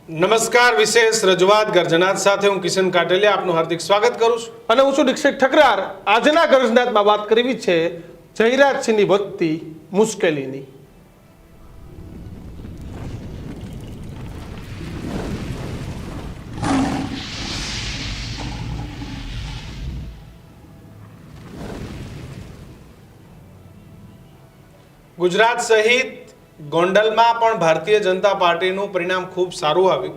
નમસ્કાર. વિશેષ રજૂઆત ગર્જનાથ સાથે હું કિશન કાટેલિયા આપનું હાર્દિક સ્વાગત કરું છું અને હું છું દીક્ષિત ઠકરાર. આજના ગર્જનાથમાં વાત કરવી છે જયરાજસિંહની વધતી મુશ્કેલીની. ગુજરાત સહિત ગોંડલમાં પણ ભારતીય જનતા પાર્ટીનું પરિણામ ખૂબ સારું આવ્યું,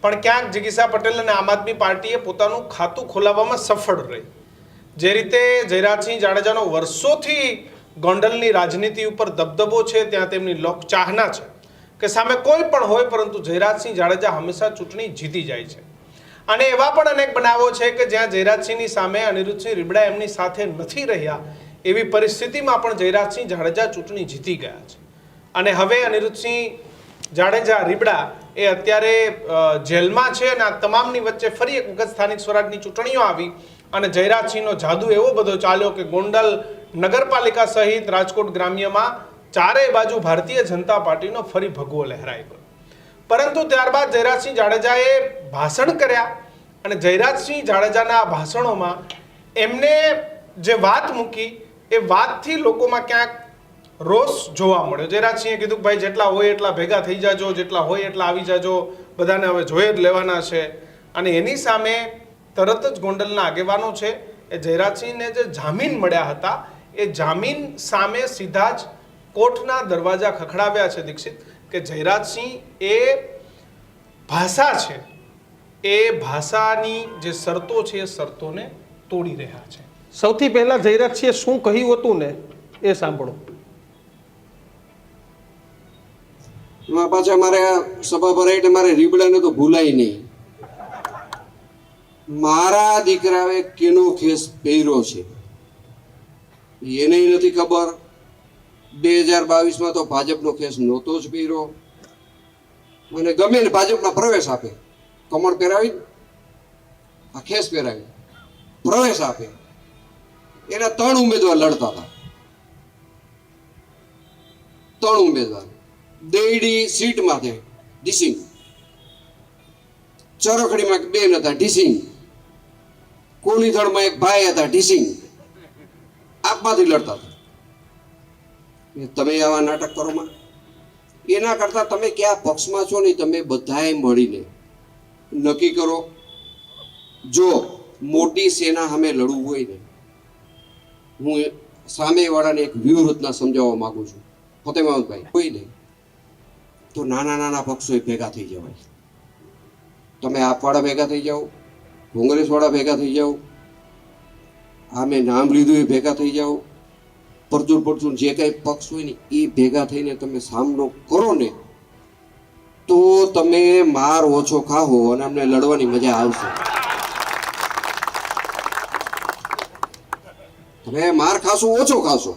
પણ ક્યાંક જિગીસા પટેલ અને આમ આદમી પાર્ટીએ પોતાનું ખાતું ખોલાવવામાં સફળ રહી. જે રીતે જયરાજસિંહ જાડેજાનો વર્ષોથી ગોંડલની રાજનીતિ ઉપર દબદબો છે, ત્યાં તેમની લોકચાહના છે કે સામે કોઈ પણ હોય પરંતુ જયરાજસિંહ જાડેજા હંમેશા ચૂંટણી જીતી જાય છે. અને એવા પણ અનેક બનાવો છે કે જ્યાં જયરાજસિંહની સામે અનિરુદ્ધસિંહ રીબડા એમની સાથે નથી રહ્યા, એવી પરિસ્થિતિમાં પણ જયરાજસિંહ જાડેજા ચૂંટણી જીતી ગયા છે. અને હવે અનિરુદ્ધસિંહ જાડેજા રીબડા એ અત્યારે જેલમાં છે અને આ તમામની વચ્ચે ફરી એક વખત સ્થાનિક સ્વરાજની ચૂંટણીઓ આવી અને જયરાજસિંહનો જાદુ એવો બધો ચાલ્યો કે ગોંડલ નગરપાલિકા સહિત રાજકોટ ગ્રામ્યમાં ચારેય બાજુ ભારતીય જનતા પાર્ટીનો ફરી ભગવો લહેરાઈ ગયો. પરંતુ ત્યારબાદ જયરાજસિંહ જાડેજાએ ભાષણ કર્યા અને જયરાજસિંહ જાડેજાના ભાષણોમાં એમને જે વાત મૂકી એ વાતથી લોકોમાં ક્યાંક રોષ જોવા મળ્યો. જયરાજસિંહે કીધું કે ભાઈ જેટલા હોય એટલા ભેગા થઈ જાજો, જેટલા હોય એટલા આવી જાજો, બધાને હવે જોઈ જ લેવાના છે. અને એની સામે તરત જ ગોંડલના આગેવાનો છે એ જયરાજસિંહને જે જામીન મળ્યા હતા એ જામીન સામે સીધા જ કોર્ટના દરવાજા ખખડાવ્યા છે દીક્ષિત, કે જયરાજસિંહ એ ભાષા છે એ ભાષાની જે શરતો છે એ શરતોને તોડી રહ્યા છે. સૌથી પહેલા જયરાજસિંહે શું કહ્યું હતું ને એ સાંભળો. એમાં પાછા મારે સભા ભરાય એટલે મારે રીબડાને તો ભૂલાય નહીં. મારા દીકરાએ કેનો ખેસ પહેર્યો છે એને નથી ખબર. 2022માં તો ભાજપનો ખેસ નહોતો જ પહેર્યો. મને ગમે ને ભાજપમાં પ્રવેશ આપે, કમળ પહેરાવી આ ખેસ પહેરાવી પ્રવેશ આપે. એના 3 ઉમેદવાર લડતા હતા, 3 ઉમેદવાર. દેડી સીટમાં ડીસિંગ, ચરખડીમાં 2 હતા ડીસિંગ, કોલીથળમાં 1 ભાઈ હતા ડીસિંગ. આપમાંથી લડતા હતા. તમે આવા નાટક કરો માં, એના કરતા તમે કયા પક્ષમાં છો ને તમે બધાએ મળીને નક્કી કરો. જો મોટી સેના સામે લડવું હોય ને, હું સામેવાળાને એક વ્યૂહરચના સમજાવવા માંગુ છું. ફતેમાવતભાઈ, કોઈ નહીં તો નાના નાના પક્ષોએ ભેગા થઈ જવાય. તમે આપવાળા ભેગા થઈ જાઓ, કોંગ્રેસવાળા ભેગા થઈ જાઓ, આ મેં નામ લીધું એ ભેગા થઈ જાઓ, પરચુર જે કાંઈ પક્ષ હોય ને એ ભેગા થઈને તમે સામનો કરો ને તો તમે માર ઓછો ખાઓ અને અમને લડવાની મજા આવશે. તમે માર ખાશો ઓછો ખાશો,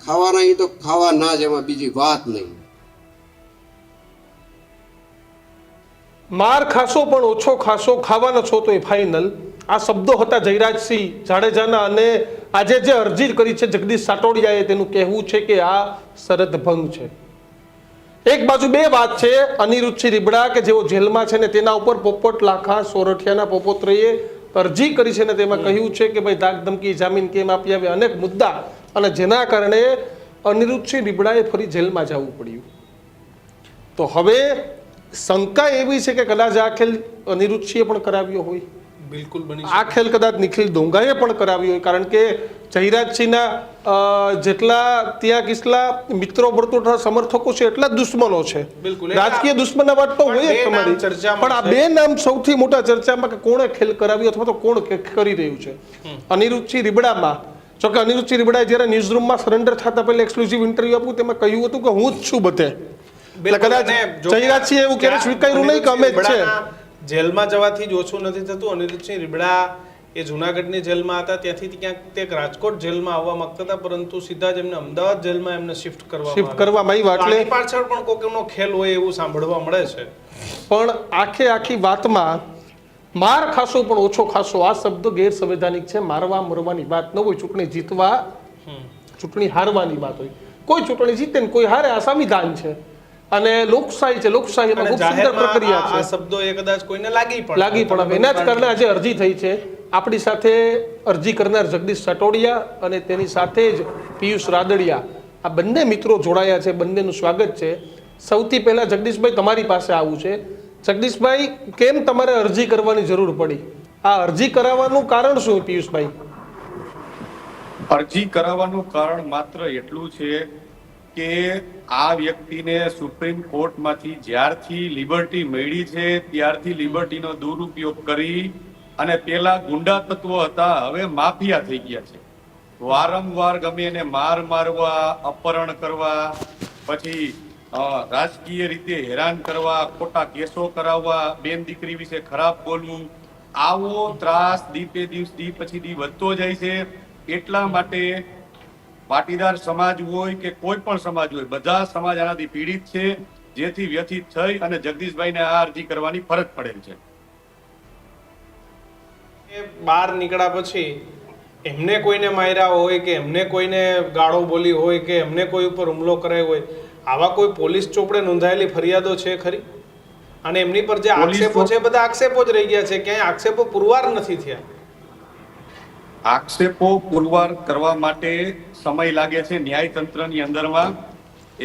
ખાવાના એ તો ખાવા ના જ, એમાં બીજી વાત નહીં. માર ખાશો પણ ઓછો ખાશો, ખાવાનો છો તો એ ફાઇનલ. આ શબ્દો હતા જયરાજસિંહ જાડેજાના. અને આજે જે અરજી કરી છે જગદીશ સાટોડિયાએ, તેનું કહેવું છે કે આ શરત ભંગ છે. એક બાજુ 2 વાત છે. અનિરુદ્ધસિંહ રીબડા કે જેઓ જેલમાં છે ને તેના ઉપર પોપટ લાખા સોરઠિયાના પોપોત્રયે અરજી કરી છે ને તેમાં કહ્યું છે કે ભાઈ ધાક ધમકી, જામીન કેમ આપી આવે, અનેક મુદ્દા, અને જેના કારણે અનિરુદ્ધસિંહ રીબડાએ ફરી જેલમાં જવું પડ્યું. તો હવે શંકા એવી છે કે કદાચ આ ખેલ અનિરુદ્ધસિંહે પણ કરાવ્યો હોય. બિલકુલ બની આ ખેલ કદાચ નિખિલ ડોંગાએ પણ કરાવ્યો હોય, કારણ કે જયરાજસિંહના જેટલા ત્યાં કિસલા મિત્રો વર્તુળ સમર્થકો છે એટલા જ દુશ્મનો છે. રાજકીય દુશ્મનાવાદ તો હોય જ તમારી, પણ આ 2 નામ સૌથી મોટા ચર્ચામાં કે કોણે ખેલ કરાવ્યો અથવા તો કોણ કરી રહ્યું છે. અનિરુદ્ધસિંહ રીબડામાં, જોકે અનિરુદ્ધસિંહ રીબડાએ જ્યારે ન્યૂઝરૂમમાં સરેન્ડર થતા પહેલા એક્સક્લુઝિવ ઇન્ટરવ્યુ આપ્યું તેમાં કહ્યું હતું કે હું જ છું બધે. કદાચ જયરાજસિંહ એવું ક્યારે સ્વીકાર્યું નહીં કે અમે જ છે. જેલમાં જવાથી જ ઓછું નથી થતું. અનિરુદ્ધસિંહ રીબડા એ જુનાગઢની જેલમાં હતા, ત્યાંથી ક્યાંક તે રાજકોટ જેલમાં આવવા માંગતા હતા, પરંતુ સીધા જ એમને અમદાવાદ જેલમાં એમને શિફ્ટ કરવામાં આવ્યા. એટલે પાછળ પણ કોઈનો ખેલ હોય એવું સાંભળવા મળે છે. પણ આખી વાતમાં માર ખાશો પણ ઓછો ખાશો આ શબ્દ ગેરસંવૈધાનિક છે. મારવા મરવાની વાત ન હોય, ચૂંટણી જીતવા ચૂંટણી હારવાની વાત હોય. કોઈ ચૂંટણી જીતે ને કોઈ હારે, આ સંવિધાન છે. અને લોકશાહી છે, લોકશાહીમાં અને ખૂબ સુંદર જાહેરમાં પ્રક્રિયા આ છે. શબ્દો એ કદાચ કોઈને લાગી પણ એના જ કારણે આજે અરજી થઈ છે. આપણી સાથે અરજી કરનાર જગદીશ સાટોડિયા અને તેની સાથે જ પિયુષ રાદડિયા, આ બંને મિત્રો જોડાયા છે. બંનેનું સ્વાગત છે. સૌથી પહેલા જગદીશભાઈ તમારી પાસે આવું છે. જગદીશભાઈ, કેમ તમારે અરજી કરવાની જરૂર પડી? આ અરજી કરાવવાનું કારણ શું પિયુષભાઈ? અરજી કરાવવાનું કારણ માત્ર એટલું છે કે આ વ્યક્તિને સુપ્રીમ કોર્ટમાંથી જ્યારથી લિબર્ટી મળી છે ત્યારથી લિબર્ટીનો દુરુપયોગ કરી અને પેલા ગુંડા તત્વો હતા, હવે માફિયા થઈ ગયા છે. વારંવાર ગમે એને મારવા, અપહરણ કરવા, પછી રાજકીય રીતે હેરાન કરવા, ખોટા કેસો કરાવવા, બેન દીકરી વિશે ખરાબ બોલવું, આવો ત્રાસ દીપે દિવસ દી પછી દી વધતો જાય છે. એટલા માટે પાટીદાર સમાજ હોય કે કોઈ પણ સમાજ હોય, બધા સમાજ આનાથી પીડિત છે, જેથી વ્યથિત થઈ અને જગદીશભાઈને આ અરજી કરવાની ફરજ પડેલ છે. બહાર નીકળ્યા પછી એમને કોઈને માર્યા હોય કે એમને કોઈને ગાળો બોલી હોય કે એમને કોઈ ઉપર હુમલો કરાયો હોય, આવા કોઈ પોલીસ ચોપડે નોંધાયેલી ફરિયાદો છે ખરી? અને એમની પર જે આક્ષેપો છે બધા આક્ષેપો જ રહી ગયા છે, ક્યાંય આક્ષેપો પુરવાર નથી થયા. આક્ષેપો પુરવાર કરવા માટે સમય લાગે છે ન્યાયતંત્રની અંદરમાં.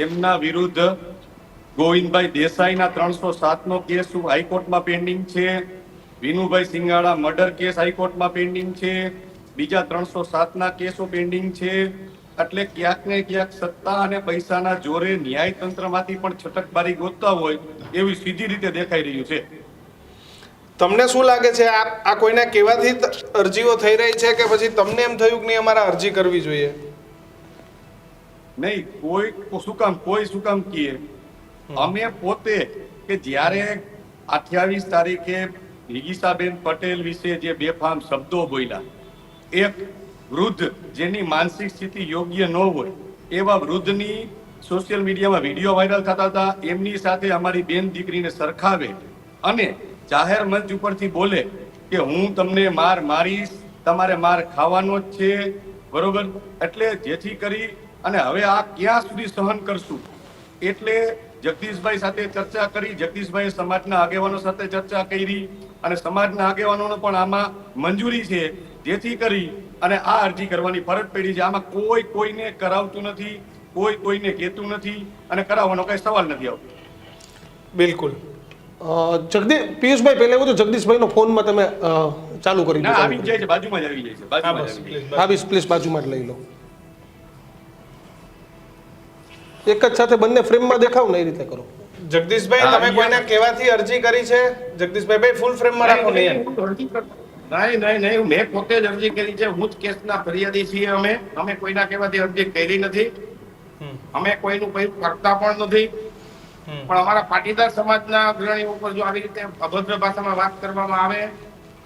એમના વિરુદ્ધ ગોવિંદભાઈ દેસાઈના 307 નો કેસ હાઈકોર્ટમાં પેન્ડિંગ છે. વિનુભાઈ સિંગાળા મર્ડર કેસ હાઈકોર્ટમાં પેન્ડિંગ છે. બીજા 307 ના કેસો પેન્ડિંગ છે. એટલે ક્યાંક ને ક્યાંક સત્તા અને પૈસાના જોરે ન્યાયતંત્રમાંથી પણ છટકબારી ગોતતા હોય એવી સીધી રીતે દેખાઈ રહ્યું છે. તમને શું લાગે છે, આ કોઈના કહેવાથી અરજીઓ થઈ રહી છે કે પછી તમને એમ થયું કે નહીં અમારે અરજી કરવી જોઈએ? નહીં, કોઈ શું કામ કીએ. અમે પોતે કે જ્યારે 28 તારીખે લિગીસાબેન પટેલ વિશે જે બેફામ શબ્દો બોલ્યા, એક વૃદ્ધ જેની માનસિક સ્થિતિ યોગ્ય ન હોય એવા વૃદ્ધની સોશિયલ મીડિયામાં વિડીયો વાયરલ થતા હતા, એમની સાથે અમારી બેન દીકરીને સરખાવે અને જાહેર મંચ ઉપરથી બોલે કે હું તમને મારીશ, તમારે માર ખાવાનો જ છે, બરોબર? એટલે જેથી કરી અને હવે આ ક્યાં સુધી સહન કરશું? એટલે જગદીશભાઈ સાથે ચર્ચા કરી, જગદીશભાઈ સમાજના આગેવાનો સાથે ચર્ચા કરી અને સમાજના આગેવાનોને પણ આમાં મંજૂરી છે, જેથી કરી અને આ અરજી કરવાની ફરજ પડી છે. આમાં કોઈ કોઈને કરાવતું નથી, કોઈ કોઈને કહેતું નથી અને કરાવવાનો કઈ સવાલ નથી આવતો. બિલકુલ. પિયુષભાઈ, પહેલા એવું તો જગદીશભાઈનો ફોનમાં તમે ચાલુ કરી દો. આવી જાય છે, બાજુમાં જ આવી જાય છે, બાજુમાં જ આવી જાય છે. હા બસ પ્લીઝ બાજુમાં જ લઈ લો. એક જ સાથે બંને ફ્રેમમાં દેખાવ ને એ રીતે કરો. જગદીશભાઈ, તમે કોઈના કહેવાથી અરજી કરી છે? જગદીશભાઈ ફૂલ ફ્રેમમાં રાખો. નહીં, મેં પોતે જ અરજી કરી છે. હું જ કેસના ફરિયાદી છીએ. અમે કોઈના કહેવાથી અરજી કરી નથી. અમે કોઈનું કઈ કરતા પણ નથી. પણ અમારા પાટીદાર સમાજના અગ્રણીઓ ઉપર જો આવી રીતે અભદ્ર ભાષામાં વાત કરવામાં આવે,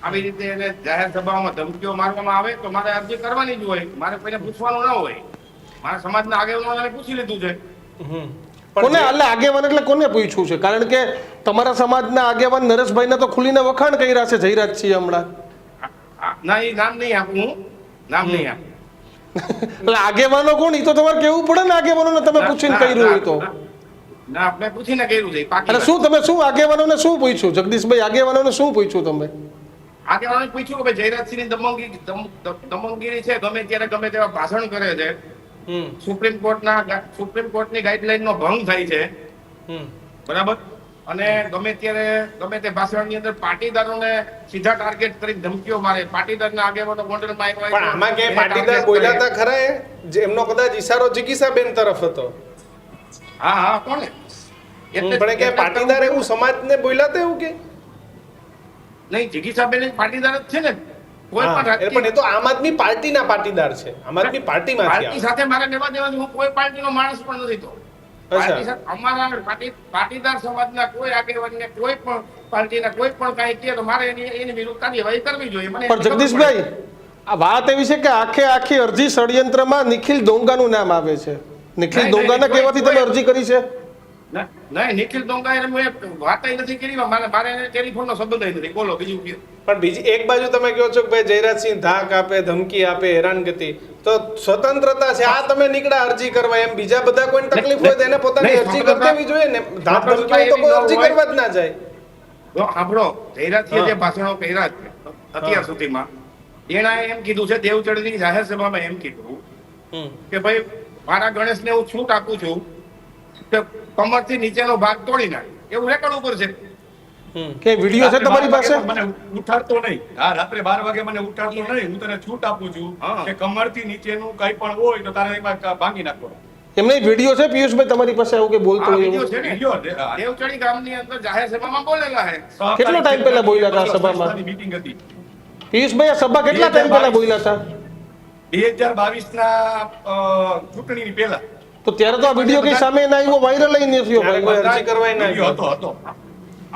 આવી રીતે એને જાહેર સભામાં ધમકીઓ મારવામાં આવે તો મારે અરજી કરવાની જ હોય. મારે કોઈને પૂછવાનું ના હોય. મારા સમાજના આગેવાનોને પૂછી લીધું છે. કોને એટલે આગેવાન એટલે કોને પૂછ્યું છે? કારણ કે તમારા સમાજના આગેવાન નરેશભાઈને તો ખુલીને વખાણ કર્યા છે જયરાજસિંહ હમણાં. ના, એ નામ નહીં આપું હું. નામ નહીં આપું. એટલે આગેવાનો કોણ? એ તો તમારે કેવું પડે ને આગેવાનોને તમે પૂછીને કર્યું હોય તો. ના, આપણે પૂછીને કર્યું છે. એટલે શું તમે શું આગેવાનોને શું પૂછ્યું? જગદીશભાઈ, આગેવાનોને શું પૂછ્યું તમે? આગેવાનોને પૂછ્યું કે જયરાજસિંહની દમનગીરી છે, ગમે ત્યારે ગમે તેવા ભાષણ કરે છે, સુપ્રીમ કોર્ટની ગાઈડલાઈન નો ભંગ થાય છે, બરાબર? અને ગમે ત્યારે ગમે તે ભાષણની અંદર પાટીદારોને સીધા ટાર્ગેટ કરી ધમકીઓ મારે. પાટીદારના આગેવાનો ગોંડલમાં આવ્યા પણ આમાં ક્યાંય પાટીદાર બોલ્યા હતા ખરા? એમનો કદાચ ઈશારો જિગીસાબેન તરફ હતો. હા, કોને? પણ ક્યાંય પાટીદાર એવું સમાજને બોલ્યા હતા એવું કે નહીં? જિગીસાબેન પાટીદાર જ છે ને. કોઈ પણ એ તો આમ આદમી પાર્ટીના પાટીદાર છે. આમ આદમી પાર્ટીમાંથી પાર્ટી સાથે મારે લેવા દેવા, હું કોઈ પાર્ટીનો માણસ પણ નથી. તો અમારા પાટીદાર સમાજના કોઈ આગેવાનને કોઈ પણ પાર્ટીના કોઈ પણ કાંઈ કહે તો મારે એની વિરુદ્ધ કાર્યવાહી કરવી જોઈએ. પણ જગદીશભાઈ, આ વાત એવી છે કે આખી અરજી ષડયંત્રમાં નિખિલ ડોંગાનું નામ આવે છે. નિખિલ ડોંગાના કહેવાથી તમે અરજી કરી છે? નહીં, નિખિલ ડોંગાએ મેં વાત નથી કરી, મારે એને ટેલિફોનનો સંબંધ નથી. બોલો બીજું કયો. પણ બીજી એક બાજુ તમે કહો છો કે ભાઈ જયરાજસિંહ ધાક આપે, ધમકી આપે, હેરાનગતિ, તો સ્વતંત્રતા છે, આ તમે નીકળ્યા અરજી કરવા, એમ બીજા બધા કોઈને તકલીફ હોય તો એને પોતાની નહીં, અરજી કરી દેવી જોઈએ ને. ધાક ધમકી હોય તો કોઈ અરજી કરવા જ ના જાય. જો સાંભળો, જયરાજસિંહે જે ભાષણો કર્યા છે અત્યાર સુધીમાં, એણે એમ કીધું છે, દેવચળની જાહેર સભામાં એમ કીધું હમ. કે ભાઈ મારા ગણેશને હું છૂટ આપું છું કે કમરથી નીચેનો ભાગ તોડી નાખ. એવું રેકોર્ડ ઉપર છે. કે વિડીયો છે તમારી પાસે? મને ઉઠાડતો નહીં. હા, રાત્રે 12 વાગે મને ઉઠાડતો નહીં. હું તને છૂટ આપું છું હા. કે કમરથી નીચેનું કઈ પણ હોય તો તારે એમાં ભાંગી નાખો. એમને વિડીયો છે પિયુષભાઈ તમારી પાસે આવું કે બોલતો આ હોય વિડીયો એવું? છે ને, વિડીયો, હા. દેવચળી ગામની અંદર જાહેર સભામાં બોલેલા છે. કેટલો ટાઈમ પહેલા બોલ્યા હતા આ સભામાં? મીટિંગ હતી પિયુષભાઈ આ સભા કેટલા ટાઈમ પહેલા બોલ્યા હતા? 2022 ના ચૂંટણીની પહેલા તો ત્યારે તો આ વિડીયો કઈ સામે ના આવ્યો, વાયરલ નહીં થયો ત્યારે ભાઈ. કોઈ અરજી કરવાય ના વિડીયો આવી. હતો.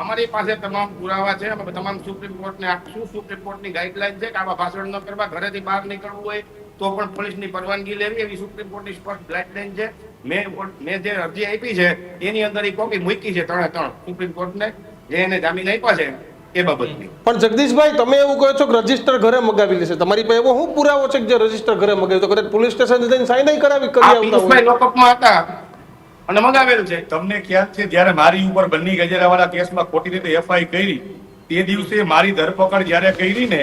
અમારી પાસે તમામ પુરાવા છે. અમે તમામ સુપ્રીમ કોર્ટને આપશું. સુપ્રીમ કોર્ટની ગાઈડલાઈન છે કે આવા ભાષણ ન કરવા, ઘરેથી બહાર નીકળવું હોય તો પણ પોલીસની પરવાનગી લેવી, એવી સુપ્રીમ કોર્ટની સ્પષ્ટ ગાઈડલાઈન છે. મેં જે અરજી આપી છે એની અંદર એ કોપી મૂકી છે 3 સુપ્રીમ કોર્ટને, જે એને જામીન આપ્યા છે એ બાબતની. પણ જગદીશભાઈ તમે એવું કહો છો કે રજીસ્ટર ઘરે મગાવી લેશે, તમારી પાસે એવો શું પુરાવો છે કે જે રજીસ્ટર ઘરે મગાવ્યું? તો કદાચ પોલીસ સ્ટેશન જઈને સાઈન નહીં કરી આ આવતા પિયુષભાઈ હોય. લોકઅપમાં હતા અને મગાવેલું છે. તમને ખ્યાલ છે જ્યારે મારી ઉપર બન્ની ગજેરાવાળા કેસમાં ખોટી રીતે એફઆઈ કરી, તે દિવસે મારી ધરપકડ જ્યારે કરી ને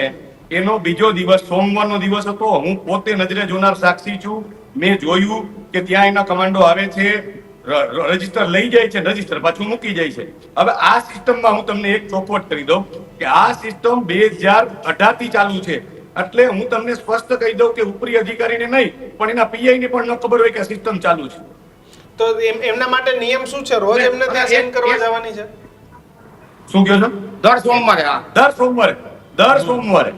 એનો બીજો દિવસ સોમવારનો દિવસ હતો. હું પોતે નજરે જોનાર સાક્ષી છું. મેં જોયું કે ત્યાં એના કમાન્ડો આવે છે, રજીસ્ટર લઈ જાય છે, રજીસ્ટર પાછું મૂકી જાય છે. હવે આ સિસ્ટમમાં હું તમને એક ચોખવટ કરી દઉં કે આ સિસ્ટમ 2018 થી ચાલુ છે. એટલે હું તમને સ્પષ્ટ કહી દઉં કે ઉપરી અધિકારીને નહીં પણ એના પીઆઈ ને પણ ન ખબર હોય કે આ સિસ્ટમ ચાલુ છે. તો એમના માટે નિયમ શું છે? રોજ એમને ત્યાં સાઈન કરવા જવાની છે? શું કહો છો? દર સોમવારે. હા, દર સોમવારે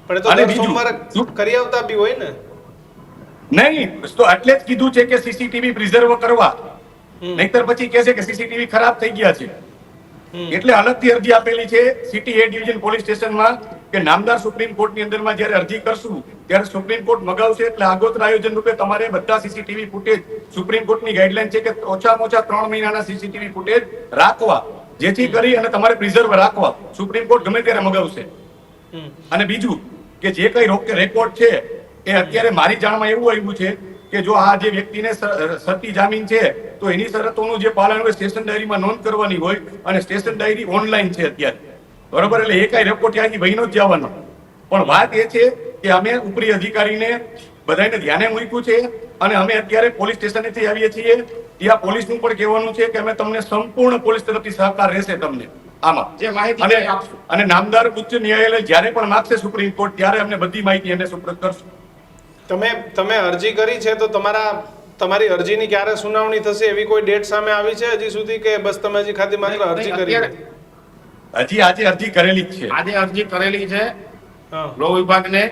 પણ એ તો અને દર બીજું, સોમવારે કરી આવતા બી હોય ને. નહીં તો એટલે જ કીધું છે કે સીસીટીવી પ્રિઝર્વ કરવા, નહીતર પછી કહે છે કે સીસીટીવી ખરાબ થઈ ગયા છે. એટલે અલગથી અરજી આપેલી છે સિટી એ ડિવિઝન પોલીસ સ્ટેશનમાં કે નામદાર સુપ્રીમ કોર્ટની અંદરમાં જ્યારે અરજી કરશું ત્યારે સુપ્રીમ કોર્ટ મગાવશે એટલે આગોતરા આયોજન રૂપે તમારે બધા સીસીટીવી ફૂટેજ, સુપ્રીમ કોર્ટની ગાઈડલાઈન છે કે ઓછામાં ઓછા 3 મહિનાના સીસીટીવી ફૂટેજ રાખવા, જેથી કરી અને તમારે પ્રિઝર્વ રાખવા. સુપ્રીમ કોર્ટ ગમે ત્યારે મગાવશે. અને બીજું કે જે કઈ રેકોર્ડ છે એ અત્યારે મારી જાણમાં એવું આવ્યું છે કે જો આ જે વ્યક્તિને શરતી જામીન છે તો એની શરતોનું જે પાલન હોય સ્ટેશન ડાયરીમાં નોંધ કરવાની હોય, અને સ્ટેશન ડાયરી ઓનલાઈન છે અત્યારે, બરોબર? એટલે એ કઈ રેકોર્ડ ત્યાંથી વહીનો જ જવાનો. પણ વાત એ છે કે અમે ઉપરી અધિકારીને બધાને ધ્યાને મૂક્યું છે અને અમે અત્યારે પોલીસ સ્ટેશનેથી આવીએ છીએ. ત્યાં પોલીસનું પણ કહેવાનું છે કે અમે તમને સંપૂર્ણ પોલીસ તરફથી સહકાર રહેશે તમને આમાં. જે માહિતી અને આપશું. અને નામદાર ઉચ્ચ ન્યાયાલય જ્યારે પણ માગશે સુપ્રીમ કોર્ટ ત્યારે અમને બધી માહિતી એને સુપ્રત કરશું. તમે અરજી કરી છે તો તમારી અરજીની ક્યારે સુનાવણી થશે એવી કોઈ ડેટ સામે આવી છે હજી સુધી, કે બસ તમે હજી ખાલી માત્ર અરજી કરી છે? હજી આજે અરજી કરેલી જ છે. આજે અરજી કરેલી છે હા. લો વિભાગને,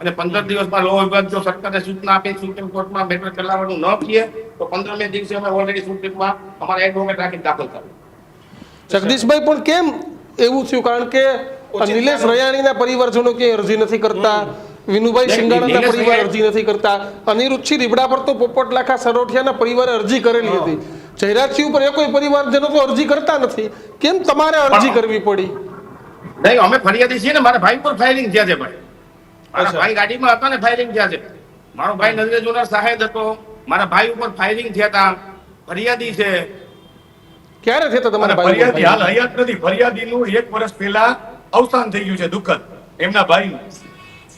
અને 15 દિવસમાં લો વિભાગ જો સરકારે સૂચના આપી સુપ્રીમ કોર્ટમાં મેટર ચલાવવાનું ન થઈએ તો 15મે દિવસે અમે ઓલરેડી સુપ્રીમમાં અમારા એડવોકેટ રાખીને દાખલ કર્યું. જગદીશભાઈ પણ કેમ એવું થયું? કારણ કે નિલેશ રયાણીના પરિવારજનો કે અરજી નથી કરતા, વિનુભાઈ સિંગાડાના નિલેશ પરિવાર રૈયાણી- અરજી નથી કરતા, અનિરુદ્ધસિંહ રીબડા પર તો પોપટ લાખા સરોઠિયાના પરિવારે અરજી કરેલી હતી. જયરાજસિંહ ઉપર એ કોઈ પરિવારજનો તો અરજી કરતા નથી, કેમ તમારે અરજી કરવી પડી? નહીં, અમે ફરિયાદી છીએ ને. મારા ભાઈ પર ફાયરિંગ થયા છે. ભાઈ મારા અચ્છા. ભાઈ ગાડીમાં હતા ને, ફાયરિંગ થયા છે. મારો ભાઈ નજરે જોનાર સાહેબ હતો, મારા ભાઈ ઉપર ફાયરિંગ થયા હતા. ફરિયાદી છે. ક્યારે થતા અને તમારા ભાઈ ફરિયાદી હાલ હયાત નથી. ફરિયાદીનું 1 વર્ષ પહેલા અવસાન થઈ ગયું છે દુઃખદ, એમના ભાઈનું.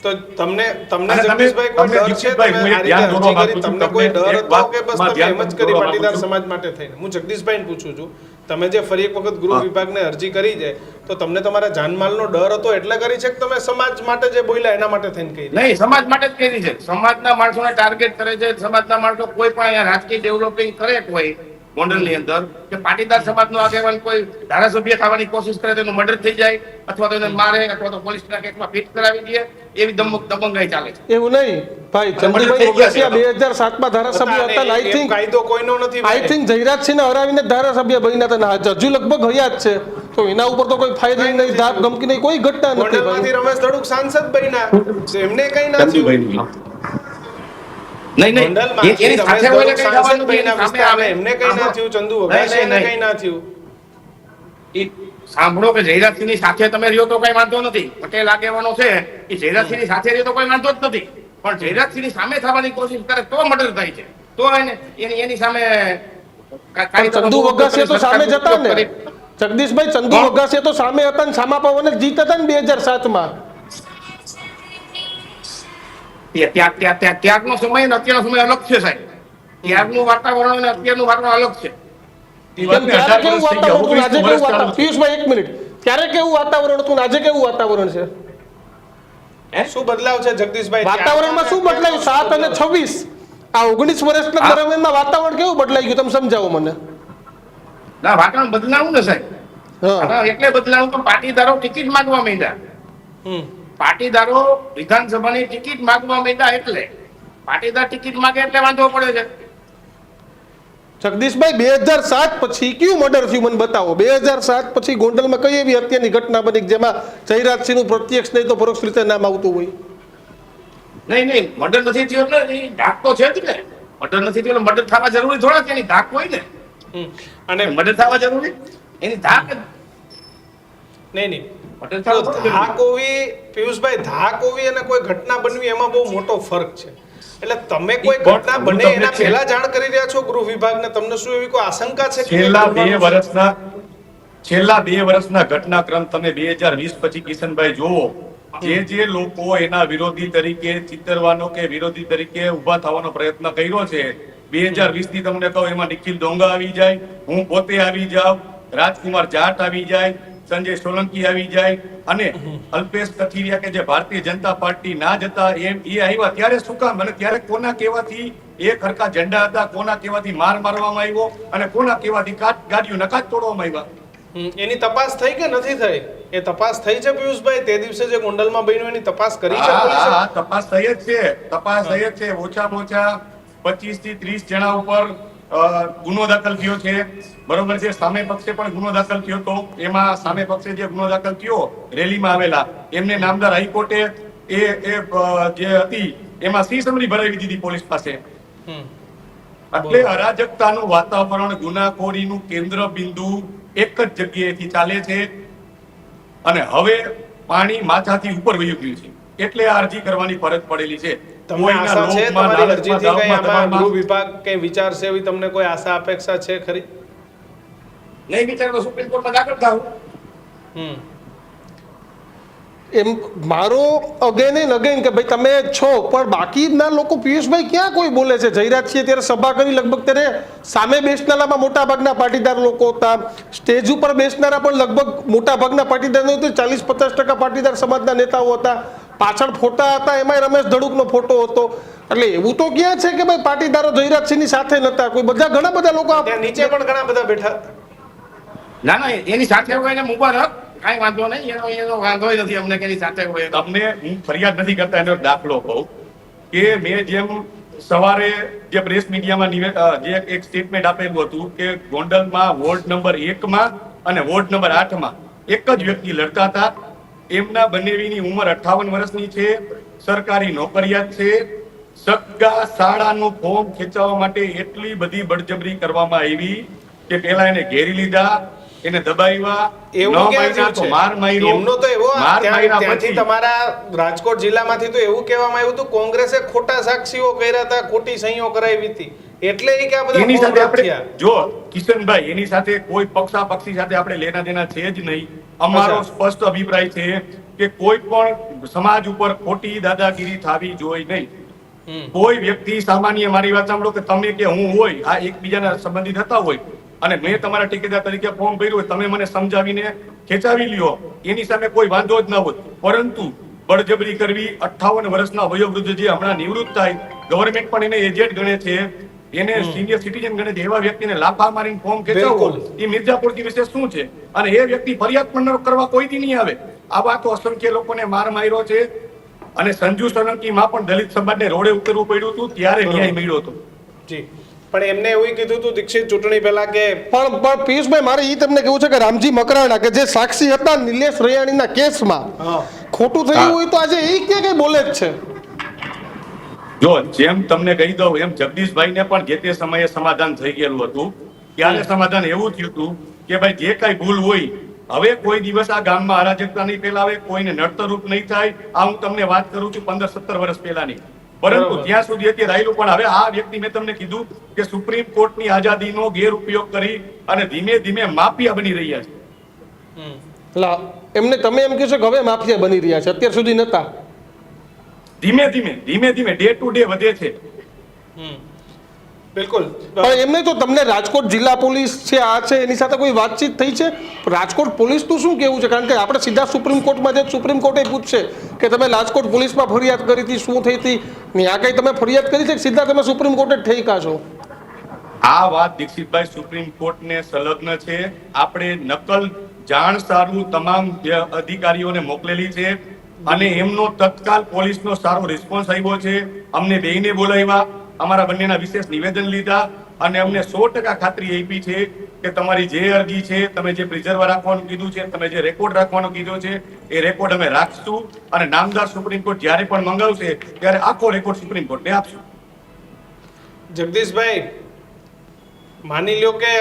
તો તમને અને જગદીશભાઈ કોઈ તમને ડર છે? જગદીશભાઈ, તમે હું આ એક રીતે ધ્યાન અરજી દોરવા કરી, માંગુ છું. તમને કોઈ તમને ડર એક હતો કે બસ વાતમાં તમે એમ ધ્યાન જ કરી દોરવા પાટીદાર માંગુ છું. સમાજ માટે થઈને? હું જગદીશભાઈને પૂછું છું, તમે જે ફરી એક વખત ગૃહ હા. વિભાગને અરજી કરી છે તો તમને તમારા જાનમાલનો ડર હતો એટલે કરી છે કે તમે સમાજ માટે જે બોલ્યા એના માટે થઈને કરી? નહીં, સમાજ માટે જ કરી છે. સમાજના માણસોને ટાર્ગેટ કરે છે. સમાજના માણસો કોઈ પણ અહીંયા રાજકીય ડેવલપિંગ કરે કોઈ ગોંડલની અંદર, કે પાટીદાર સમાજનો આગેવાન કોઈ ધારાસભ્ય થવાની કોશિશ કરે તો એનું મર્ડર થઈ જાય, અથવા તો એને મારે, અથવા તો પોલીસના કેસમાં ફિટ કરાવી દે, એવી દબંગાઈ ચાલે છે. એવું નહીં ભાઈ, થઈ ચંદુભાઈ ગયા છે. વગસિયા 2007માં ધારાસભ્ય હતા. આઈ એમ થિંક કાયદો કોઈનો નથી આઈ થિંક જયરાજસિંહને હરાવીને ધારાસભ્ય બન્યા હતા. ને હજુ લગભગ હયાત છે, તો એના ઉપર તો કોઈ ફાયરિંગ નહીં, ધાક ધમકી નહીં, કોઈ ઘટના નથી ગોંડલમાંથી ભાઈ. રમેશ ધડુક સાંસદ બન્યા, એમને કઈ ના થયું. નહીં નહીં ગોંડલમાંથી એની રમેશ સાથે હોય ધડુક એટલે કઈ સાંસદ જવાનું નથી. બન્યા એની સામે વિસ્તારમાં આવે. એમને કઈ ના થયું, ચંદુ વઘાસિયાને નહીં, કઈ ના થયું. ઈ સાંભળો કે જયરાજસિંહની સાથે તમે રહ્યો તો કઈ વાંધો નથી. પટેલ આગેવાનો છે એ જયરાજસિંહની સાથે રહ્યો તો કોઈ વાંધો જ નથી. પણ જયરાજસિંહની સામે થવાની કોશિશ કરે તો મર્ડર થાય છે. તો એની સામે પણ ચંદુ વઘાસિયા તો સામે જતા ને જગદીશભાઈ, ચંદુ વઘાસિયા તો સામે હતા ને સામા પવને જીત હતા ને 2007માં. ત્યાગનો સમય અને અત્યારનો સમય અલગ છે સાહેબ. ત્યાગનું વાતાવરણ અને અત્યારનું વાતાવરણ અલગ છે. કેમ ત્યારે કેવું વાતાવરણ હતું, આજે કેવું વાતાવરણ? પિયુષભાઈ એક મિનિટ, ત્યારે કેવું વાતાવરણ હતું ને આજે કેવું વાતાવરણ છે? શું બદલાવ છે જગદીશભાઈ? વાતાવરણમાં શું બદલાયું? 7 અને 26 આ 19 વર્ષના દરમિયાનમાં વાતાવરણ કેવું બદલાઈ ગયું તમે સમજાવો મને. ના વાતાવરણ બદલાવું ને સાહેબ. હા, એટલે બદલાવું તો પાટીદારો ટિકિટ માંગવા માંડ્યા. હમ. પાટીદારો વિધાનસભાની ટિકિટ માંગવા માંડ્યા એટલે પાટીદાર ટિકિટ માંગે એટલે વાંધો પડે છે. જગદીશભાઈ 2007 પછી કયું મર્ડર થયું મને બતાવો. 2007 પછી ગોંડલમાં કઈ એવી હત્યાની ઘટના બની કે જેમાં જયરાજસિંહનું પ્રત્યક્ષ નહીં તો પરોક્ષ રીતે નામ આવતું હોય? નહીં મર્ડર નથી થયો એટલે એ ધાક તો છે જ ને. મર્ડર નથી થયો એટલે મર્ડર થવા જરૂરી થોડા છે. એની ધાક હોય ને. અને મર્ડર થવા જરૂરી એની ધાક નહીં મર્ડર તો થવા ધાક હોવી, પિયુષભાઈ, ધાક હોવી અને કોઈ ઘટના બનવી એમાં બહુ મોટો ફરક છે. એટલે તમે કોઈ ઘટના બને એના પહેલા જાણ કરી રહ્યા છો ગૃહ વિભાગને, તમને શું એવી કોઈ આશંકા છે કે છેલ્લા 2 વર્ષના ઘટનાક્રમ તમે 2020 પછી કિશનભાઈ જોવો, જે લોકો એના વિરોધી તરીકે ચિતરવાનો કે વિરોધી તરીકે ઉભા થવાનો પ્રયત્ન કર્યો છે, 2020 ની તમને કહું એમાં નિખિલ ડોંગા આવી જાય, હું પોતે આવી જાઉં, રાજકુમાર જાટ આવી જાય, સંજય સોલંકી આવી જાય અને અલ્પેશ કથિરિયા કે જે ભારતીય જનતા પાર્ટી ના જતા એ આવ્યા ત્યારે શું કામ, અને ત્યારે કોના કહેવાથી એ ખરખા ઝંડા હતા, કોના કહેવાથી માર મારવામાં આવ્યો અને કોના કહેવાથી ગાડીઓ નકાજ તોડવામાં આવ્યા. એની તપાસ થઈ કે નથી થઈ? એ તપાસ થઈ છે પિયુષભાઈ? તે દિવસે જે ગોંડલમાં બન્યું એની તપાસ કરી છે પોલીસે? હા, તપાસ થઈ જ છે. તપાસ થઈ જ છે. ઓછામાં ઓછા 25 થી 30 જણા ઉપર ગુનો દાખલ થયો છે. બરોબર છે. સામે પક્ષે પણ ગુનો દાખલ થયો હતો. એમાં સામે પક્ષે જે ગુનો દાખલ થયો રેલીમાં આવેલા એમને નામદાર હાઈકોર્ટે જે હતી એમાં સી સમરી ભરાવી દીધી પોલીસ પાસે. એટલે અરાજકતાનું વાતાવરણ, ગુનાખોરીનું કેન્દ્ર બિંદુ એક જ જગ્યાએથી ચાલે છે અને હવે પાણી માથાથી ઉપર વહી ગયું છે. એટલે આ અરજી કરવાની ફરજ પડેલી છે. તમને આશા છે તમારી અરજીથી કઈ આમાં ગૃહ વિભાગ કઈ વિચારશે એવી તમને કોઈ આશા અપેક્ષા છે ખરી? નહીં વિચાર તો સુપ્રીમ કોર્ટમાં દાખલ થાવ. એમ મારો અગેન એન્ડ અગેન કે ભાઈ તમે છો, પણ બાકીના લોકો પિયુષભાઈ ક્યાં કોઈ બોલે છે? જયરાજ છીએ ત્યારે સભા કરી, લગભગ ત્યારે સામે બેસનારામાં મોટા ભાગના પાટીદાર લોકો હતા, સ્ટેજ ઉપર બેસનારા પણ લગભગ મોટા ભાગના પાટીદાર નહોતું, 40-50% પાટીદાર સમાજના નેતાઓ હતા, પાછળ ફોટા હતા એમાં રમેશ ધડુકનો ફોટો હતો. એટલે એવું તો ક્યાં છે કે ભાઈ પાટીદારો જયરાજસિંહની સાથે નતા? કોઈ બધા ઘણા બધા લોકો ત્યાં નીચે પણ ઘણા બધા બેઠા. ના એની સાથે હોય ને મુબારક, કાંઈ વાંધો નહીં. એનો વાંધો નથી અમને કે એની સાથે હોય. તમને હું ફરિયાદ નથી કરતા, એનો દાખલો કહું કે મેં જેમ સવારે જે પ્રેસ મીડિયામાં જે એક સ્ટેટમેન્ટ આપેલું હતું કે ગોંડલમાં વોર્ડ નંબર 1 માં અને વોર્ડ નંબર 8 માં એક જ વ્યક્તિ લડતા હતા. એમના બંનેવીની ઉંમર 58 વર્ષની છે, સરકારી નોકરિયાત છે. સગા શાળાનું ફોર્મ ખેંચવા માટે એટલી બધી બળજબરી કરવામાં આવી કે પહેલા એને ઘેરી લીધા, એને દબાવ્યા, એવું ક્યાં થયું છે? માર માર્યો. એમનો તો એવો માર માર્યા ત્યાંથી પછી તમારા રાજકોટ જિલ્લામાંથી તો એવું કહેવામાં આવ્યું હતું કોંગ્રેસે ખોટા સાક્ષીઓ કર્યા હતા, ખોટી સહીઓ કરાવી હતી, એટલે એ કે આ બધા એની સાથે ફોર્મ આપણે થયા. જો કિશનભાઈ, એની સાથે કોઈ પક્ષાપક્ષી સાથે આપણે લેના દેના છે જ નહીં. અમારો સ્પષ્ટ અભિપ્રાય છે કે કોઈ પણ સમાજ ઉપર ખોટી દાદાગીરી થવી જોઈએ નહીં. કોઈ વ્યક્તિ સામાન્ય, મારી વાત સાંભળો, કે તમે કે હું હોય આ એકબીજાના સંબંધિત હતા હોય અને મેં તમારા ઠેકેદાર તરીકે ફોર્મ ભર્યું હોય, તમે મને સમજાવીને ખેંચાવી લ્યો, એની સામે કોઈ વાંધો જ ના હોત. પરંતુ બળજબરી કરવી, 58 વર્ષના વયોવૃદ્ધ જે હમણાં નિવૃત્ત થાય, ગવર્મેન્ટ પણ એને એજેડ ગણે છે, એને સિનિયર સિટીઝન ગણે છે, એવા વ્યક્તિને લાફા મારીને ફોર્મ ખેંચાવવો એ મિર્જાપુરથી વિશે શું છે? અને એ વ્યક્તિ ફરિયાદ પણ કરવા કોઈથી નહીં આવે. આવા તો અસંખ્ય લોકોને માર માર્યો છે. અને સંજુ સોલંકીમાં પણ દલિત સમાજને રોડે ઉતરવું પડ્યું હતું, ત્યારે ન્યાય મળ્યો હતો. જી, પણ એમને એવું કીધું હતું દીક્ષિત ચૂંટણી પહેલા કે પણ પિયુષભાઈ મારે એ તમને કેવું છે કે રામજી મકરાણા કે જે સાક્ષી હતા નિલેશ રૈયાણીના કેસમાં ખોટું થયું હોય તો આજે એ ક્યાં કઈ બોલે જ છે? જો જેમ તમને કહી દઉં એમ જગદીશભાઈને પણ જે તે સમયે સમાધાન થઈ ગયેલું હતું. ત્યારે સમાધાન એવું થયું હતું કે ભાઈ જે કઈ ભૂલ હોય હવે કોઈ દિવસ આ ગામમાં અરાજકતા નહીં ફેલાવે, કોઈને નડતરરૂપ નહીં થાય. આ હું તમને વાત કરું છું 15-17 વર્ષ પહેલાની. પરંતુ બરાબર. ત્યાં સુધી અત્યારે રાયલું પણ હવે આ વ્યક્તિ મેં તમને કીધું કે સુપ્રીમ કોર્ટની આઝાદીનો ગેરઉપયોગ કરી અને ધીમે ધીમે માફિયા બની રહ્યા છે. એટલે એમને તમે એમ કહો છો કે હવે માફિયા બની રહ્યા છે, અત્યાર સુધી નતા. ધીમે ધીમે ડે ટુ ડે વધે છે. બિલકુલ. પણ એમને તો તમને રાજકોટ જિલ્લા પોલીસ છે આ છે એની સાથે કોઈ વાતચીત થઈ છે? રાજકોટ પોલીસનું શું કેવું છે? કારણ કે આપણે સીધા સુપ્રીમ કોર્ટમાં જે સુપ્રીમ કોર્ટે પૂછશે કે તમે રાજકોટ પોલીસમાં ફરિયાદ કરી હતી, શું થઈ હતી, ત્યાં કઈ તમે ફરિયાદ કરી છે કે સીધા તમે સુપ્રીમ કોર્ટે જ ઠેકા છો? આ વાત દીક્ષિતભાઈ સુપ્રીમ કોર્ટને સંલગ્ન છે. આપણે નકલ જાણ સારું તમામ અધિકારીઓને મોકલેલી છે અને એમનો તત્કાલ પોલીસનો સારો રિસ્પોન્સ આવ્યો છે. અમને બેયને બોલાવ્યા, અમારા બંનેના વિશેષ નિવેદન લીધા અને અમને 100% ખાતરી આપી છે કે તમારી જે અરજી છે, તમે જે પ્રિઝર્વ રાખવાનું કીધું છે, તમે જે રેકોર્ડ રાખવાનો કીધો છે એ રેકોર્ડ અમે રાખશું અને નામદાર સુપ્રીમ કોર્ટ જ્યારે પણ મંગાવશે ત્યારે આખો રેકોર્ડ સુપ્રીમ કોર્ટને આપશું. જગદીશભાઈ, માની લ્યો કે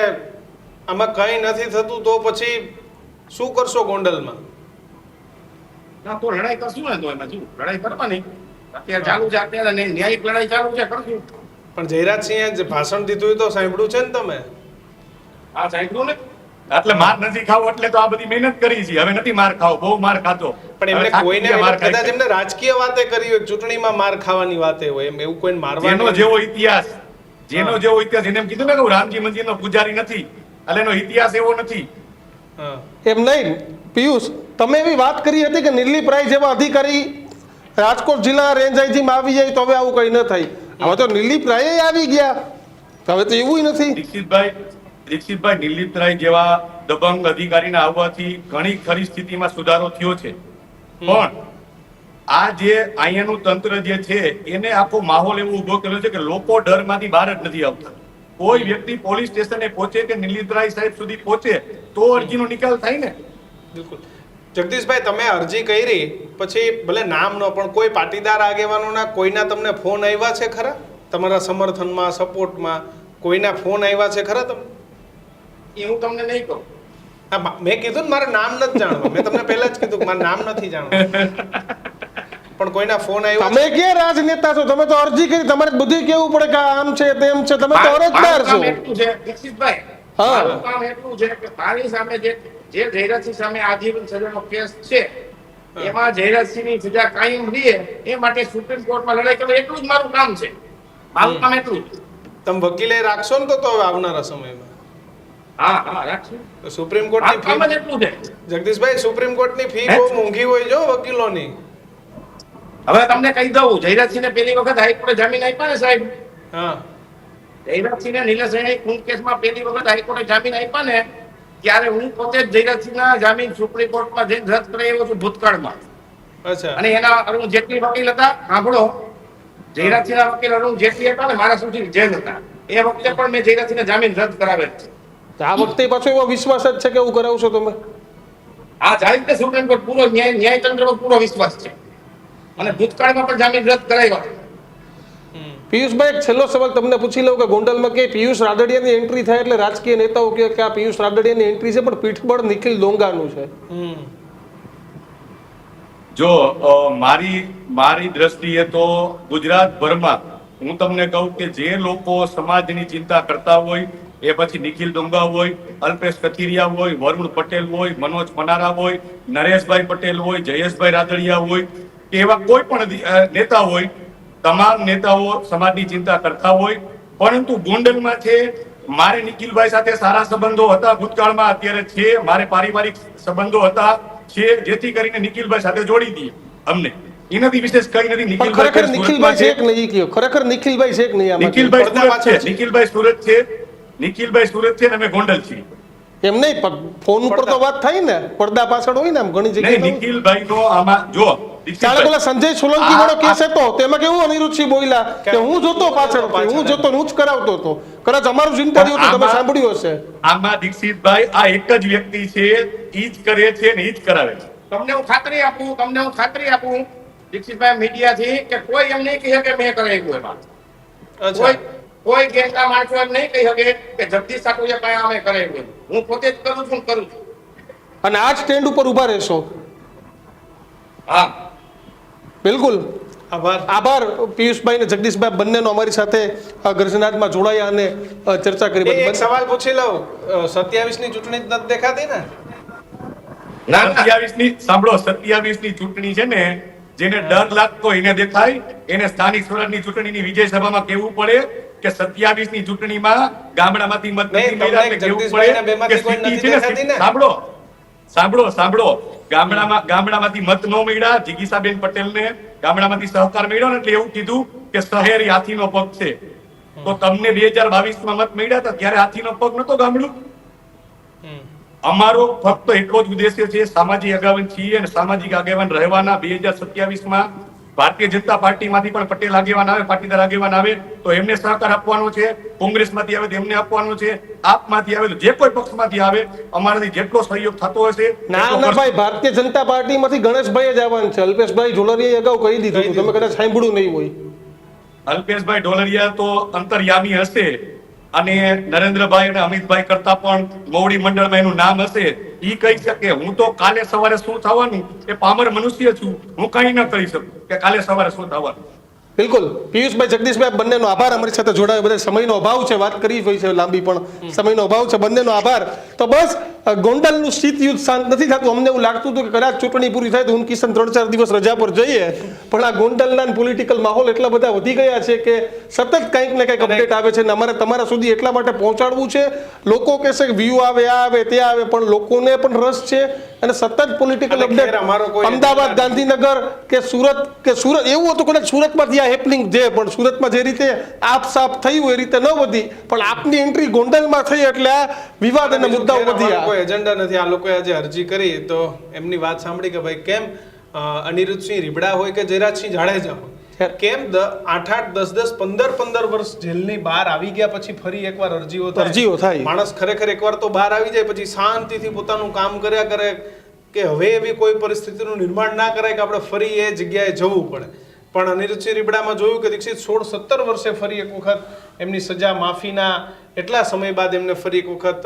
આમાં કંઈ નથી થતું તો પછી શું કરશો ગોંડલમાં? ના તો લડાઈ કરશું ને, તો એમાં શું લડાઈ કરવાની અત્યારે ચાલુ છે, અત્યારે ન્યાયિક લડાઈ ચાલુ છે, કરશું. પણ જયરાજસિંહે જે ભાષણ દીધું એ તો સાંભળ્યું છે ને તમે? આ સાંભળ્યું ને, એટલે માર નથી ખાવો એટલે તો આ બધી મહેનત કરી છે. હવે નથી માર ખાવો, બહુ માર ખાતો. પણ એમને હવે થાકી કોઈને ગયા માર ખાઈ કદાચ એમને રાજકીય વાતે કરી હોય, ચૂંટણીમાં માર ખાવાની વાતે હોય, એમ એવું કોઈને જેનો મારવાનું જેવો ઇતિહાસ, જેનો જેવો ઇતિહાસ, એને એમ કીધું ને કે હું રામજી મંદિરનો પૂજારી નથી એટલે એનો ઇતિહાસ એવો નથી. હા. એમ નહીં પિયુષ, તમે એવી વાત કરી હતી કે નિર્લીપ રાય જેવા અધિકારી રાજકોટ જિલ્લા રેન્જ આઈજીમાં આવી જાય તો હવે આવું કઈ ન થાય. હવે તો નિર્લીપ રાય આવી ગયા, હવે તો એવું નથી. દીક્ષિતભાઈ નિર્લિપ્ત રાય જેવા દબંગ અધિકારીના આવવાથી ઘણી ખરી સ્થિતિમાં સુધારો થયો છે. પણ આ જે અહીંયાનું તંત્ર જે છે એને આખો માહોલ એવો ઉભો કર્યો છે કે લોકો ડરમાંથી બહાર જ નથી આવતા. કોઈ વ્યક્તિ પોલીસ સ્ટેશને પહોંચે કે નિર્લિપ્ત રાય સાહેબ સુધી પહોંચે તો અરજીનો નિકાલ થાય ને. બિલકુલ. જગદીશભાઈ, તમે અરજી કરી પછી ભલે નામ ન પણ કોઈ પાટીદાર આગેવાનોના કોઈના તમને ફોન આવ્યા છે ખરા? તમારા સમર્થનમાં, સપોર્ટમાં કોઈના ફોન આવ્યા છે ખરા તમને? એ હું તમને નહીં કહું. હા, મેં કીધું ને મારે નામ નથી જાણવા. મેં તમને પહેલા જ કીધું કે મારે નામ નથી જાણવા. પણ કોઈના ફોન આવ્યા તમે ક્યાં રાજનેતા છો? તમે તો અરજી કરી, તમારે બધું કેવું પડે કે આમ છે તેમ છે, તમે તો અરજદાર છો. મારું કામ એટલું છે દીક્ષિતભાઈ, હા. મારું કામ એટલું છે કે મારી સામે જે જયરાજસિંહ સામે આજીવન સજાનો કેસ છે એમાં જયરાજસિંહની સજા કાયમ રહે એ માટે સુપ્રીમ કોર્ટમાં લડાઈ કરવી એટલું જ મારું કામ છે. મારું કામ એટલું જ. તમે વકીલે રાખશો ને તો હવે આવનારા સમયમાં હા હા રાખશું. સુપ્રીમ મારું કોર્ટની કામ જ ફી, એટલું છે. જગદીશભાઈ, સુપ્રીમ કોર્ટની ફી બહુ મોંઘી હોય જો વકીલોની. હવે તમને કહી દઉં, જયરાજસિંહને પહેલી વખત હાઈકોર્ટે જામીન આપ્યા ને સાહેબ, હા. જયરાજસિંહને નિલેશભાઈ ખૂન કેસમાં પહેલી વખત હાઈકોર્ટે જામીન આપ્યા ને ત્યારે હું પોતે જ જયરાજસિંહના જામીન સુપ્રીમ કોર્ટમાં જઈને રદ કરાવ્યો છું ભૂતકાળમાં. અચ્છા. અને એના અરુણ જેટલી વકીલ હતા, સાંભળો, જયરાજસિંહના વકીલ અરુણ જેટલી હતા ને મારા સુધી જેલ હતા, એ વખતે પણ મેં જયરાજસિંહને જામીન રદ કરાવેલ છે. આ વખતે પાછો એવો વિશ્વાસ જ છે કે એવું કરાવશો તમે? આ જાય કે સુપ્રીમ કોર્ટ પૂરો ન્યાયતંત્ર પર પૂરો વિશ્વાસ છે અને ભૂતકાળમાં પણ જામીન રદ કરાવ્યા. પિયુષભાઈ, એક છેલ્લો સવાલ તમને પૂછી લઉં કે ગોંડલમાં કે પિયુષ રાદડિયાની એન્ટ્રી થાય એટલે રાજકીય નેતાઓ કહે કે આ પિયુષ રાદડિયાની એન્ટ્રી છે પણ પીઠબળ નિખિલ ડોંગાનું છે. જો મારી દ્રષ્ટિએ તો ગુજરાતભરમાં હું તમને કહું કે જે લોકો સમાજની ચિંતા કરતા હોય એ પછી નિખિલ ડોંગા હોય, અલ્પેશ કથિરિયા હોય, વરુણ પટેલ હોય, મનોજ પનારા હોય, નરેશભાઈ પટેલ હોય, જયેશભાઈ રાદડિયા હોય કે એવા કોઈ પણ નેતા હોય, તમામ નેતાઓ સમાજની ચિંતા કરતા હોય. પરંતુ ગોંડલમાં છે, મારે નિખિલભાઈ સાથે સારા સંબંધો હતા ભૂતકાળમાં, અત્યારે છે, મારે પારિવારિક સંબંધો હતા છે, જેથી કરીને નિખિલભાઈ સાથે જોડી દઈએ અમને. એનાથી વિશેષ કઈ નથી. પણ ખરેખર નિખિલભાઈ છે કે નહીં કયો? ખરેખર નિખિલભાઈ છે કે નહીં આમાં? નિખિલભાઈ સુરત છે, નિખિલભાઈ સુરત છે ને અમે ગોંડલ છીએ. એમ નહીં, ફોન ઉપર તો વાત થાય ને, પડદા પાછળ હોય ને આમ ઘણી નહીં, જગ્યાએ. નિખિલભાઈ નો આમાં જો ચાલે પેલા સંજય સોલંકી વાળો કેસ હતો તેમાં કેવું અનિરુદ્ધસિંહ બોલ્યા કે હું જોતો પાછળથી, હું જોતો હું જ કરાવતો હતો. કદાચ અમારું જ ઇન્ટરવ્યુ તો તમે સાંભળ્યું હશે. આમાં દીક્ષિતભાઈ આ એક જ વ્યક્તિ છે, ઈ જ કરે છે ને ઈ જ કરાવે છે. તમને હું ખાતરી આપું દીક્ષિતભાઈ મીડિયાથી કે કોઈ એમ નહીં કહી શકે મેં કરાવ્યું એમાં. અચ્છા કોઈ ગેંગના માણસો એમ નહીં કહી શકે કે જગદીશ સાટોડિયા કયા અમે કરાવ્યું. હું પોતે જ કરું છું. અને આ સ્ટેન્ડ ઉપર ઊભા રહેશો? હા, બિલકુલ. આભાર. પિયુષભાઈ ને જગદીશભાઈ બંનેનો અમારી સાથે ગર્જનાદમાં જોડાયા અને ચર્ચા કરી. એક સવાલ પૂછી લઉં, 27 ની ચૂંટણી જ નથી દેખાતી ને? ના 27 ની સાંભળો, 27 ની ચૂંટણી છે ને, જેને ડર લાગતો એને દેખાય, એને સ્થાનિક સ્વરાજની ચૂંટણીની વિજય સભામાં કહેવું પડે કે 27 ની ચૂંટણીમાં ગામડામાંથી મત નથી નહીં, મળ્યા, તમને એટલે કહેવું જગદીશભાઈને પડે બેમાંથી કે કોઈ સ્થિતિ નથી છે ને, દેખાતી ને? સાંભળો ગામડામાંથી મત ન મળ્યા, જિગીસાબેન પટેલને ગામડામાંથી સહકાર મળ્યો ને, એટલે એવું કીધું કે શહેર હાથીનો પગ છે. તો તમને 2022 માં મત મળ્યા હતા ત્યારે હાથીનો પગ નતો ગામડું. અમારો ફક્ત એટલો જ ઉદ્દેશ્ય છે, સામાજિક આગેવાન છીએ અને સામાજિક આગેવાન રહેવાના. 2027 માં ભારતીય જનતા પાર્ટીમાંથી પણ પટેલ આગેવાન આવે, પાટીદાર આગેવાન આવે તો એમને સહકાર આપવાનો છે, કોંગ્રેસમાંથી આવે તો એમને આપવાનો છે, આપમાંથી આવે તો જે કોઈ પક્ષમાંથી આવે અમારાથી જેટલો સહયોગ થતો હશે. ના ભાઈ, ભારતીય જનતા પાર્ટીમાંથી ગણેશભાઈ જ આવવાનું છે. અલ્પેશભાઈ ઢોલરિયાએ અગાઉ કહી દીધું હતું, તમે કદાચ સાંભળ્યું નહીં હોય. અલ્પેશભાઈ ઢોલરિયા તો અંતર્યામી હશે અને નરેન્દ્રભાઈ અને અમિતભાઈ કરતા પણ મોવડી મંડળમાં એનું નામ હશે. ઈ કહી શકે હું તો કાલે સવારે શું થવાનું એ પામર મનુષ્ય છું, હું કઈ ન કરી શકું કે કાલે સવારે શું થવાનું. બિલકુલ. પિયુષભાઈ, જગદીશભાઈ બંનેનો આભાર અમારી સાથે જોડાયો. બધા સમયનો અભાવ છે, વાત કરી હોય છે લાંબી, પણ સમયનો અભાવ છે. બંનેનો આભાર. તો બસ ગોંડલનું શીત યુદ્ધ શાંત નથી થતું. અમને એવું લાગતું હતું કે કદાચ ચૂંટણી પૂરી થાય તો હું કિશન 3-4 દિવસ રજા પર જઈએ, પણ આ ગોંડલના પોલિટિકલ માહોલ એટલા બધા વધી ગયા છે કે સતત કંઈક ને કંઈક અપડેટ આવે છે. અને અમારે તમારા સુધી એટલા માટે પહોંચાડવું છે. લોકો કહેશે કે વ્યૂ આવે, આ આવે, તે આવે, પણ લોકોને પણ રસ છે અને સતત પોલિટિકલ અપડેટ. અમદાવાદ, ગાંધીનગર કે સુરત એવું હતું કદાચ સુરતમાંથી આ હેપનિંગ છે, પણ સુરતમાં જે રીતે આપ સાફ થયું એ રીતે ન વધી, પણ આપની એન્ટ્રી ગોંડલમાં થઈ એટલે આ વિવાદ અને મુદ્દાઓ વધ્યા. કોઈ એજન્ડા નથી. આ લોકોએ આજે અરજી કરી તો એમની વાત સાંભળી કે ભાઈ કેમ અનિરુદ્ધસિંહ રીબડા હોય કે જયરાજસિંહ જાડેજા હોય, કેમ 8-8, 10-10, 15-15 વર્ષ જેલની બહાર આવી ગયા પછી ફરી એકવાર અરજીઓ થાય. માણસ ખરેખર એકવાર તો બહાર આવી જાય પછી શાંતિથી પોતાનું કામ કર્યા કરે કે હવે એવી કોઈ પરિસ્થિતિનું નિર્માણ ના કરાય કે આપણે ફરી એ જગ્યાએ જવું પડે. પણ અનિરુદ્ધસિંહ રીબડામાં જોયું કે દીક્ષિત 16-17 વર્ષે ફરી એક વખત એમની સજા માફીના એટલા સમય બાદ એમને ફરી એક વખત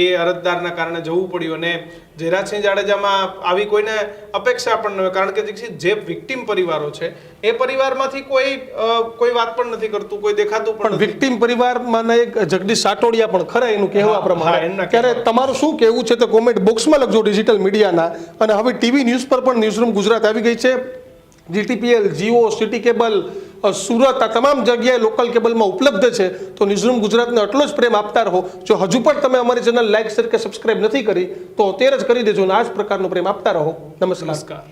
એ અરજદારના કારણે જવું પડ્યું. અને જયરાજસિંહ જાડેજામાં આવી કોઈને અપેક્ષા પણ ન હોય, કારણ કે દીક્ષિત જે વિક્ટિમ પરિવારો છે એ પરિવારમાંથી કોઈ વાત પણ નથી કરતું, કોઈ દેખાતું પણ. વિક્ટિમ પરિવારમાં એક જગદીશ સાટોડિયા પણ ખરા એનું કહેવા પ્રમાણે. ત્યારે તમારું શું કહેવું છે તો કોમેન્ટ બોક્સમાં લખજો ડિજિટલ મીડિયાના. અને હવે ટીવી ન્યૂઝ પર પણ ન્યૂઝરૂમ ગુજરાત આવી ગઈ છે. GTPL, Jio, city cable, Surat, આ તમામ જગ્યાએ લોકલ કેબલમાં ઉપલબ્ધ છે. તો ન્યૂઝરૂમ ગુજરાતને આટલો જ પ્રેમ આપતા રહો. જો હજુ પણ તમે અમારી ચેનલ લાઈક, શેર કે સબસ્ક્રાઇબ નથી કરી તો અત્યારે જ કરી દેજો અને આ જ પ્રકારનો પ્રેમ આપતા રહો. નમસ્કાર.